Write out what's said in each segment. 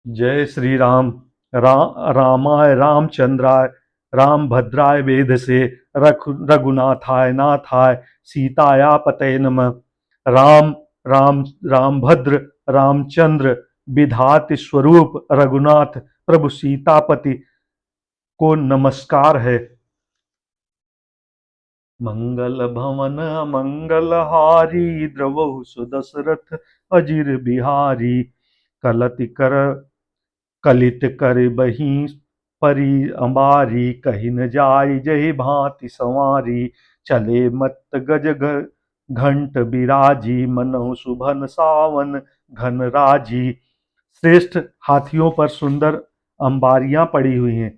जय श्री राम। रामाय रामचंद्राय रामभद्राय वेधसे रघुनाथाय नाथाय सीताया पतये नमः। राम राम रामभद्र रामचंद्र विधात स्वरूप रघुनाथ प्रभु सीतापति को नमस्कार है। मंगल भवन मंगल हारी द्रवहु सुदशरथ अजिर बिहारी। कलति कर कलित कर बही परी अंबारी कही न जाय जही भांति संवारी। चले मत गज घंट बिराजी मनहु सुभन सावन घन राजी। श्रेष्ठ हाथियों पर सुंदर अंबारियां पड़ी हुई हैं।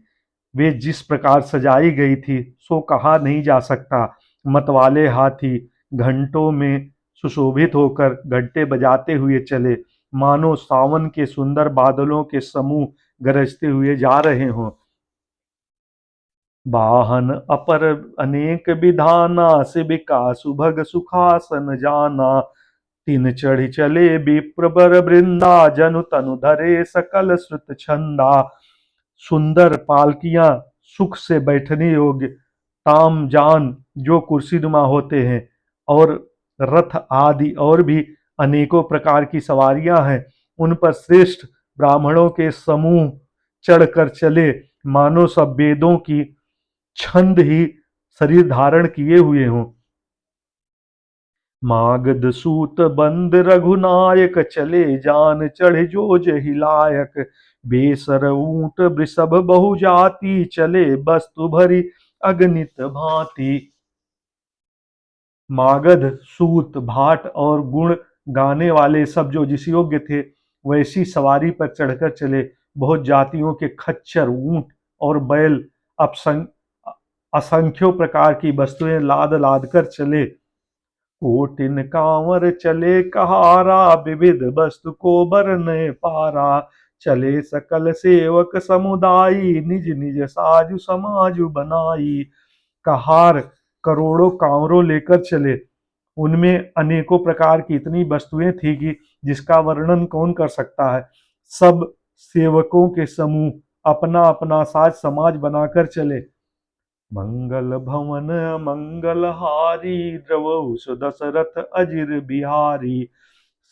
वे जिस प्रकार सजाई गई थी सो कहा नहीं जा सकता। मतवाले हाथी घंटों में सुशोभित होकर घंटे बजाते हुए चले, मानो सावन के सुंदर बादलों के समूह गरजते हुए जा रहे हों। वाहन अपर अनेक विधाना सिबिका सुभग सुखासन जाना। तीन चढ़ी चले विप्र बर वृंदा जनु तनु धरे सकल श्रुत छंदा। सुंदर पालकियां सुख से बैठने योग्य ताम जान जो कुर्सीनुमा होते हैं और रथ आदि और भी अनेकों प्रकार की सवारियां हैं, उन पर श्रेष्ठ ब्राह्मणों के समूह चढ़कर चले, मानो सब वेदों की छंद ही शरीर धारण किए हुए हों। मागध सूत बंद रघुनायक चले जान चढ़ जो जहिलायक। बेसर ऊंट वृषभ बहु जाति चले वस्तु भरी अगणित भांति। मागध सूत भाट और गुण गाने वाले सब जो जिस योग्य थे वैसी सवारी पर चढ़कर चले। बहुत जातियों के खच्चर ऊंट और बैल असंख्यों प्रकार की वस्तुएं लाद लाद कर चले। कोटिन कांवर चले कहारा विविध वस्तु को बरने पारा। चले सकल सेवक समुदायी निज निज साजु समाजु बनाई। कहार करोड़ों कांवरों लेकर चले, उनमें अनेकों प्रकार की इतनी वस्तुएं थी कि जिसका वर्णन कौन कर सकता है। सब सेवकों के समूह अपना अपना साज समाज बनाकर चले। मंगल भवन मंगल हारी द्रवहु सुदशरथ अजिर बिहारी।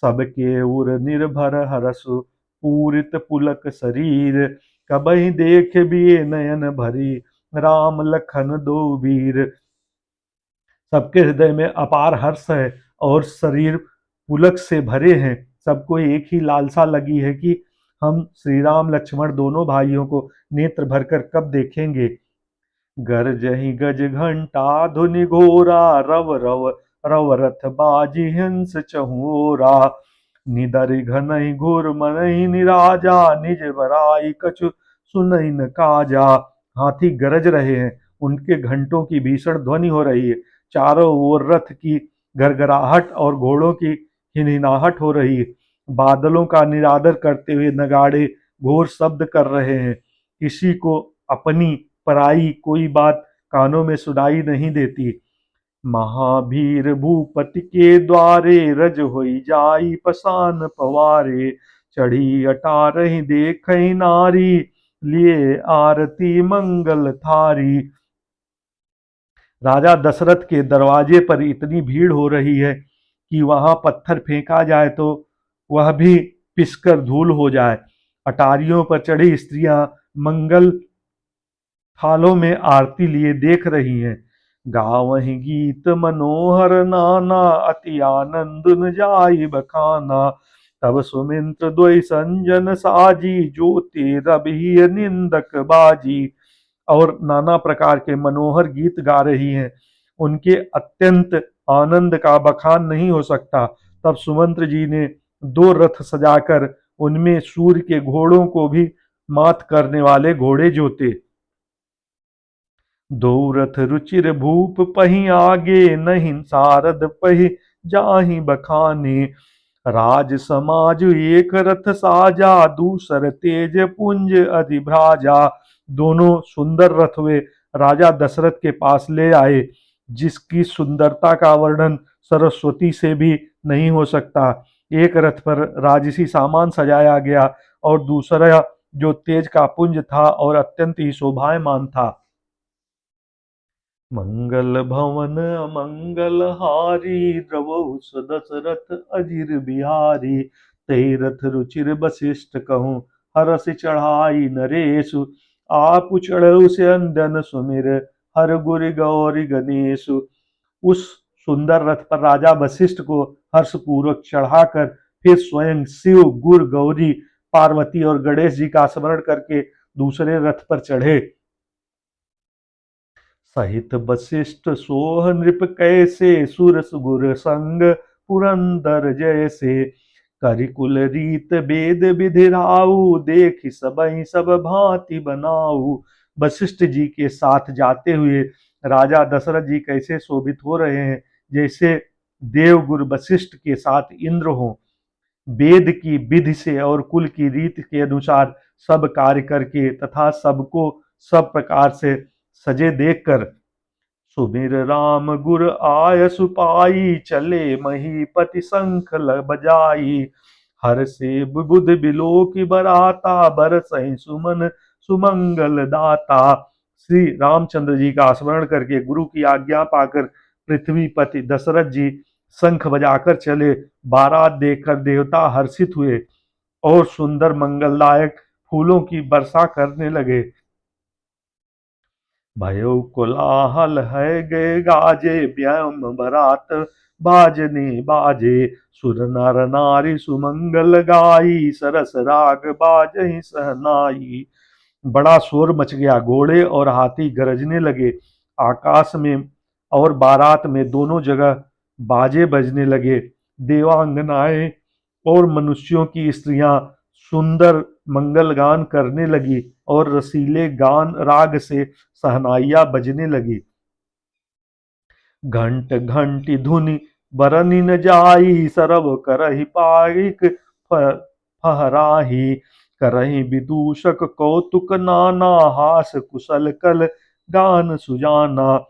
सबके उर निर्भर हरसु पूरित पुलक शरीर। कबहि देख बिये नयन भरी राम लखन दो वीर। सबके हृदय में अपार हर्ष है और शरीर पुलक से भरे हैं। सबको एक ही लालसा लगी है कि हम श्री राम लक्ष्मण दोनों भाइयों को नेत्र भरकर कब देखेंगे। गरजहि गज घंटा धुनि घोरा रव रव रव रथ बाजी हंस चहुरा। निदरि घनहि घोर मनहि निराजा निज बराई कछु सुनहि न काजा। हाथी गरज रहे हैं, उनके घंटों की भीषण ध्वनि हो रही है। चारों ओर रथ की गरगराहट और घोड़ों की हिनहिनाहट हो रही है। बादलों का निरादर करते हुए नगाड़े घोर शब्द कर रहे हैं। किसी को अपनी पराई कोई बात कानों में सुनाई नहीं देती। महावीर भूपति के द्वारे रज होई जाई पसान पवारे। चढ़ी अटारहि देखहि नारी लिए आरती मंगल थारी। राजा दशरथ के दरवाजे पर इतनी भीड़ हो रही है कि वहां पत्थर फेंका जाए तो वह भी पिसकर धूल हो जाए। अटारियों पर चढ़ी स्त्रियां मंगल थालों में आरती लिए देख रही हैं। गावहि गीत मनोहर नाना अति आनंद न जाई बखाना। तब सुमिंत्र द्वय संजन साजी ज्योति रवि निंदक बाजी। और नाना प्रकार के मनोहर गीत गा रही हैं। उनके अत्यंत आनंद का बखान नहीं हो सकता। तब सुमंत्र जी ने दो रथ सजाकर उनमें सूर्य के घोड़ों को भी मात करने वाले घोड़े जोते। दो रथ रुचिर भूप पही आगे नहीं सारद पही जाहि बखाने। राज समाज एक रथ साजा दूसर तेज पुंज अधिभ्राजा। दोनों सुंदर रथ वे राजा दशरथ के पास ले आए, जिसकी सुंदरता का वर्णन सरस्वती से भी नहीं हो सकता। एक रथ पर राजसी सामान सजाया गया और दूसरा जो तेज का पुंज था और अत्यंत ही शोभायमान था। मंगल भवन मंगल हारी, द्रवहु दशरथ अजिर बिहारी। तै रथ रुचिर वशिष्ठ कहूँ, हरष चढ़ाई नरेशु। आप चढ़ऊ से अंदन सुमिर, हर गुर गौरी गणेशु। उस सुंदर रथ पर राजा वशिष्ठ को हर्षपूर्वक चढ़ाकर फिर स्वयं शिव, गुर, गौरी, पार्वती और गणेश जी का स्मरण करके दूसरे रथ पर चढ़े। सहित वशिष्ठ सोह नृप कैसे, सुर सुगुर संग पुरंदर जैसे। करिकुल रीत वेद विधि राऊ, देख सबहि सब भांति बनाऊ। वशिष्ठ जी के साथ जाते हुए राजा दशरथ जी कैसे शोभित हो रहे हैं, जैसे देवगुरु वशिष्ठ के साथ इंद्र हो। वेद की विधि से और कुल की रीत के अनुसार सब कार्य करके तथा सबको सब प्रकार से सजे देखकर। सुमिर राम गुर आय सुपाई, चले महीपति शंख बजाई। हर से बुध बिलो की बराता, बरसहि सुमन सुमंगल दाता। श्री रामचंद्र जी का स्मरण करके गुरु की आज्ञा पाकर पृथ्वीपति दशरथ जी शंख बजाकर चले। बारात देखकर देवता हर्षित हुए और सुंदर मंगलदायक फूलों की वर्षा करने लगे। भयो कोलाहल है गए गाजे, व्योम बरात बाजने बाजे। सुर नर नारी सुमंगल गाई, सरस राग बाजहि सहनाई। बड़ा शोर मच गया, घोड़े और हाथी गरजने लगे। आकाश में और बारात में दोनों जगह बाजे बजने लगे। देवांगनाएं और मनुष्यों की स्त्रियां सुंदर मंगल गान करने लगी और रसीले गान राग से सहनाइयां बजने लगी। घंट घंटी धुनि बरनि न जाई, सरब करहि पाइक फहराही। करहि विदूषक कौतुक नाना, हास कुशल कल गान सुजाना।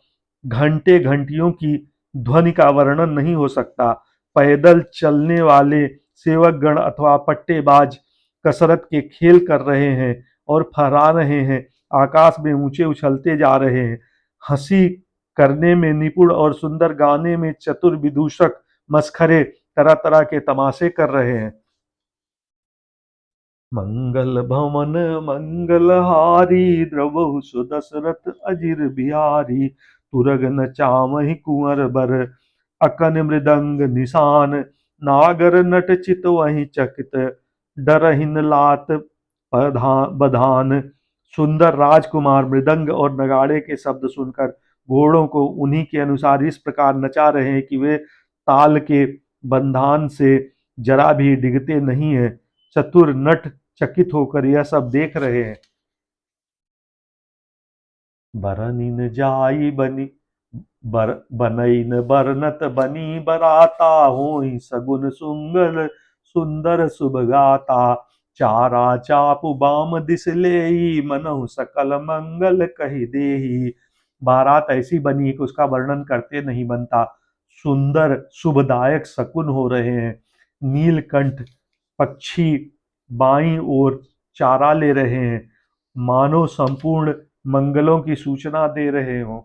घंटे घंटियों की ध्वनि का वर्णन नहीं हो सकता। पैदल चलने वाले सेवक गण अथवा पट्टेबाज कसरत के खेल कर रहे हैं और फहरा रहे हैं। आकाश में ऊंचे उछलते जा रहे हैं। हंसी करने में निपुण और सुंदर गाने में चतुर विदूषक मस्खरे तरह तरह के तमाशे कर रहे हैं। मंगल भवन मंगल हारी, द्रवहु सुदशरथ अजिर बिहारी। तुरग न चामहि कुंवर बर, अकन मृदंग निशान। नागर नट चित वही चकित, डरहिन लात बधान। सुंदर राजकुमार मृदंग और नगाड़े के शब्द सुनकर घोड़ों को उन्हीं के अनुसार इस प्रकार नचा रहे हैं कि वे ताल के बंधान से जरा भी डिगते नहीं है। चतुर नट चकित होकर यह सब देख रहे हैं। बरनिन जाई बनी बनईन बरनत बनी बराता, होई सगुन सुंगल सुंदर शुभ गाता। चारा चापु बाम दिस लेई, मनहु सकल मंगल कहि देही। बारात ऐसी बनी कि उसका वर्णन करते नहीं बनता। सुंदर शुभदायक शकुन हो रहे हैं। नीलकंठ पक्षी बाईं ओर चारा ले रहे हैं, मानो संपूर्ण मंगलों की सूचना दे रहे हों।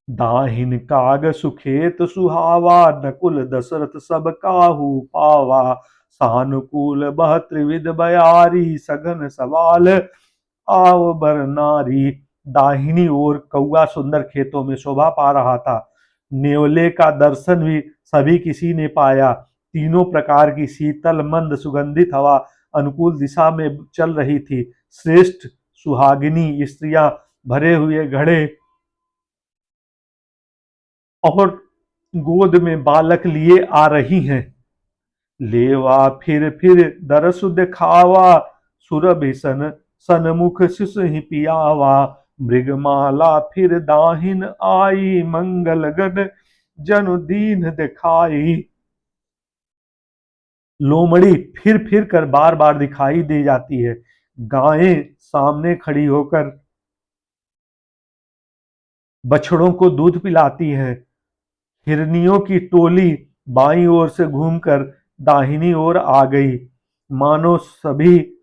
दाहिन काग सुखेत सुहावा, नकुल दशरथ सब काहू पावा। सानुकूल बह त्रिविध बयारी, सघन सवाल आव बर नारी। दाहिनी ओर कौआ सुंदर खेतों में शोभा पा रहा था। नेवले का दर्शन भी सभी किसी ने पाया। तीनों प्रकार की शीतल मंद सुगंधित हवा अनुकूल दिशा में चल रही थी। श्रेष्ठ सुहागिनी स्त्रियां भरे हुए घड़े और गोद में बालक लिए आ रही हैं। लेवा फिर दरसु दिखावा, सुरभिसन सनमुख सिसहि पियावा। मृगमाला फिर दाहिन आई, मंगल गण जनु दीन दिखाई। लोमड़ी फिर कर बार बार दिखाई दे जाती है। गायें सामने खड़ी होकर बछड़ों को दूध पिलाती हैं। हिरनियों की टोली बाईं ओर से घूमकर दाहिनी ओर आ गई। मानो सभी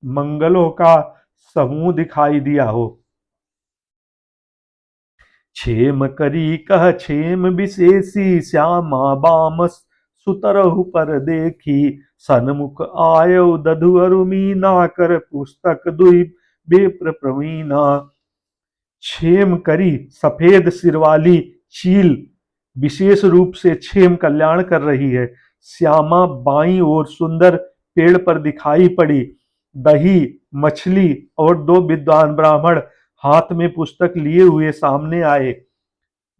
मंगलों का समूह दिखाई दिया हो। क्षेम करी कह क्षेम विशेषी, श्यामा बाम सुतरहु पर देखी। सन्मुख आयो दधु अरु मीना, कर पुस्तक दुई विप्र प्रवीणा। क्षेम करी सफेद सिर वाली चील विशेष रूप से क्षेम कल्याण कर रही है। श्यामा बाईं ओर सुंदर पेड़ पर दिखाई पड़ी। दही मछली और दो विद्वान ब्राह्मण हाथ में पुस्तक लिए हुए सामने आए।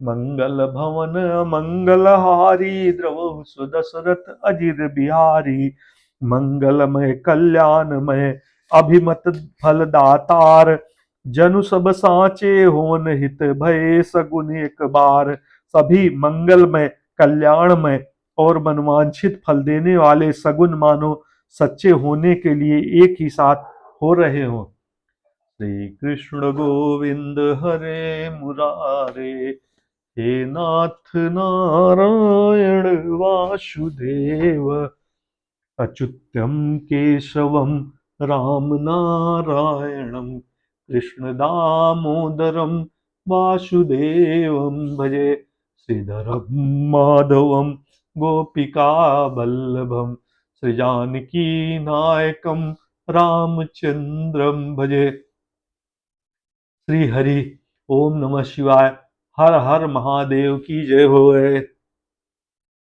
मंगल भवन मंगल हारी, द्रवहु सुदशरथ अजिर बिहारी। मंगलमय कल्याणमय अभिमत फल दातार, जनु सब साचे होन हित भय सगुन एक बार। सभी मंगलमय कल्याणमय और मनवांछित फल देने वाले सगुन मानो सच्चे होने के लिए एक ही साथ हो रहे हों। श्री कृष्ण गोविंद हरे मुरारे, हे नाथ नारायण वासुदेव। अच्युतम केशवम राम नारायणम, कृष्ण दामोदरम वासुदेवम भजे। श्रीधरम माधवम गोपिका वल्लभम, श्री जानकी नायकम रामचंद्रम भजे। श्री हरि। ओम नमः शिवाय। हर हर महादेव की जय होए।